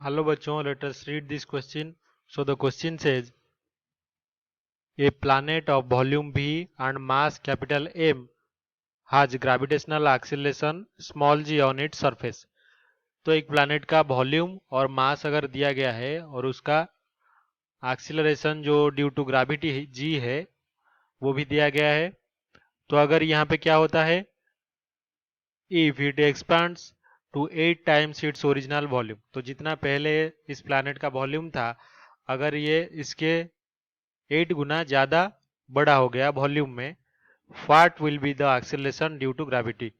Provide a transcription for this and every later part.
Hello bachon, let us read this question. So the question says, a planet of volume V and mass capital M has gravitational acceleration small g on its surface. तो एक planet का volume और मास अगर दिया गया है और उसका एक्सीलरेशन जो ड्यू टू ग्रेविटी जी है वो भी दिया गया है, तो अगर यहाँ पे क्या होता है, if it expands to 8 times its original volume, तो जितना पहले इस प्लैनेट का वॉल्यूम था अगर ये इसके 8 गुना ज़्यादा बड़ा हो गया वॉल्यूम में, what will be the acceleration due to gravity.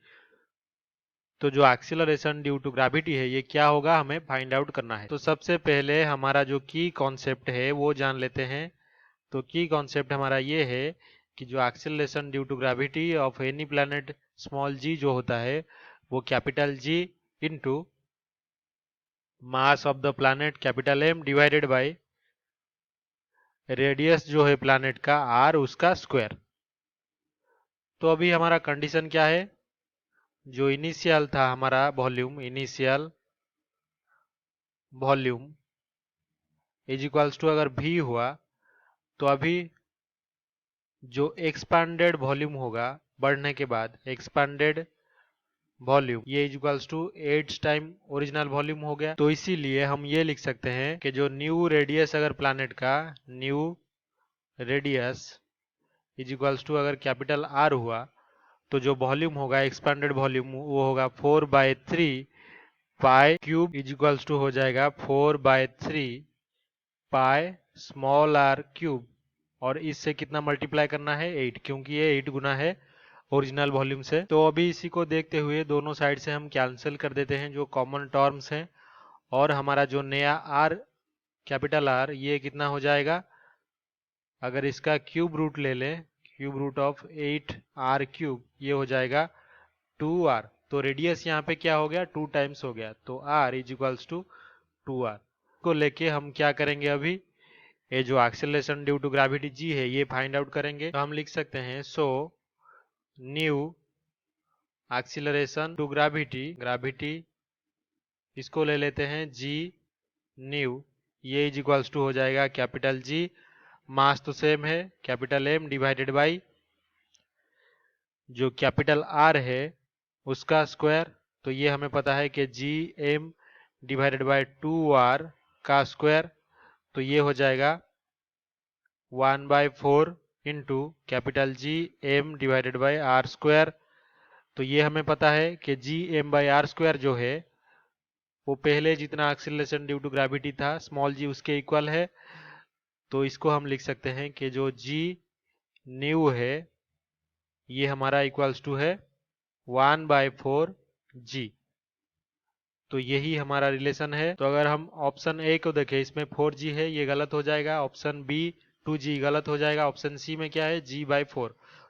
तो जो एक्सीलरेशन ड्यू टू ग्रेविटी है ये क्या होगा हमें फाइंड आउट करना है। तो सबसे पहले हमारा जो की कॉन्सेप्ट है वो जान लेते हैं। तो की कॉन्सेप्ट हमारा ये है कि जो acceleration due to gravity of any planet small g जो होता है वो capital G into mass of the planet capital M divided by radius जो है प्लैनेट का आर उसका स्क्वायर। तो अभी हमारा कंडीशन क्या है, जो इनिशियल था हमारा volume, initial volume is equals to अगर v हुआ तो अभी जो एक्सपांडेड वॉल्यूम होगा बढ़ने के बाद एक्सपांडेड वॉल्यूम ये is equals to 8 time original volume हो गया। तो इसीलिए हम ये लिख सकते हैं कि जो न्यू रेडियस अगर प्लैनेट का new radius is equals to अगर कैपिटल आर हुआ तो जो वॉल्यूम होगा एक्सपांडेड वॉल्यूम वो होगा 4/3 pi cube is equals to हो जाएगा 4/3 पाई स्मॉल आर क्यूब, और इससे कितना मल्टीप्लाई करना है 8, क्योंकि ये 8 गुना है ओरिजिनल वॉल्यूम से। तो अभी इसी को देखते हुए दोनों साइड से हम कैंसिल कर देते हैं जो कॉमन टर्म्स हैं, और हमारा जो नया आर कैपिटल आर ये कितना हो जाएगा, अगर इसका क्यूब रूट ले लें, cube root of 8 R cube ये हो जाएगा 2r। तो रेडियस यहाँ पे क्या हो गया 2 टाइम्स हो गया, तो r is equals to 2r को लेके हम क्या करेंगे, अभी ये जो acceleration due to gravity G है ये फाइंड आउट करेंगे। तो हम लिख सकते हैं so new acceleration to gravity, gravity इसको ले लेते हैं जी न्यू, ये इज इक्वल्स टू हो जाएगा कैपिटल जी, मास तो सेम है कैपिटल एम डिवाइडेड बाई जो कैपिटल आर है उसका स्क्वायर। तो ये हमें पता है कि G M divided by 2r का स्क्वायर, तो ये हो जाएगा 1/4 into capital G M divided by R square. तो ये हमें पता है कि G M by R square जो है वो पहले जितना एक्सीलरेशन ड्यू टू ग्रेविटी था स्मॉल जी उसके इक्वल है। तो इसको हम लिख सकते हैं कि जो जी न्यू है ये हमारा इक्वल्स टू है 1/4 जी। तो यही हमारा रिलेशन है। तो अगर हम ऑप्शन ए को देखें इसमें 4g है ये गलत हो जाएगा, ऑप्शन बी 2g गलत हो जाएगा, ऑप्शन सी में क्या है g/4,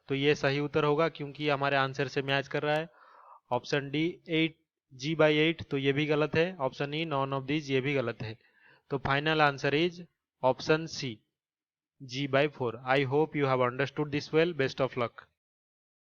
तो ये सही उत्तर होगा क्योंकि हमारे आंसर से मैच कर रहा है। ऑप्शन डी 8g/8 तो ये भी गलत है, option E none of these ये भी गलत है। तो final answer is option C g/4। I hope you have understood this well, best of luck.